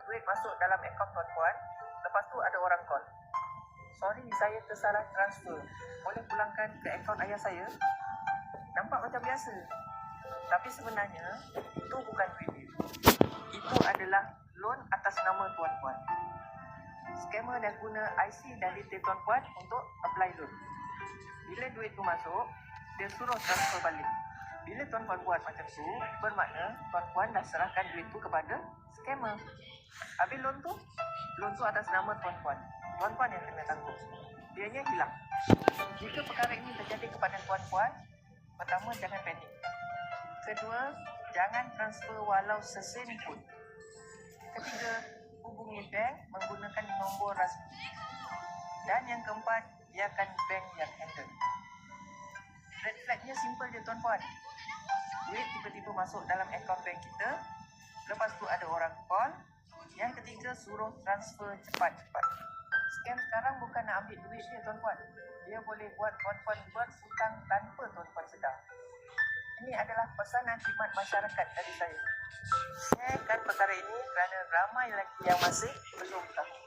duit masuk dalam akaun tuan-puan, lepas tu ada orang call. Sorry, saya tersalah transfer. Boleh pulangkan ke akaun ayah saya? Nampak macam biasa. Tapi sebenarnya, itu bukan duit dia. Itu adalah loan atas nama tuan-puan. Scammer dah guna IC dan detail tuan-puan untuk apply loan. Bila duit tu masuk, dia suruh transfer balik. Bila tuan-puan buat macam tu, bermakna tuan-puan dah serahkan duit tu kepada scammer. Habis loan tu atas nama tuan-puan. Tuan-puan yang kena tanggung. Dianya hilang. Jika perkara ini terjadi kepada tuan-puan, pertama, jangan panik. Kedua, jangan transfer walau sesen pun. Ketiga, hubungi bank menggunakan nombor rasmi. Dan yang keempat, biarkan bank yang handle. Red flagnya simple je tuan-puan. Duit tiba-tiba masuk dalam akaun bank kita, lepas tu ada orang call. Yang ketiga, suruh transfer cepat-cepat. Scam sekarang bukan nak ambil duit dia tuan-puan. Dia boleh buat tuan-puan berhutang tanpa tuan-puan sedar. Ini adalah pesanan khidmat masyarakat dari saya. Sharekan perkara ini kerana ramai lagi yang masih belum tahu.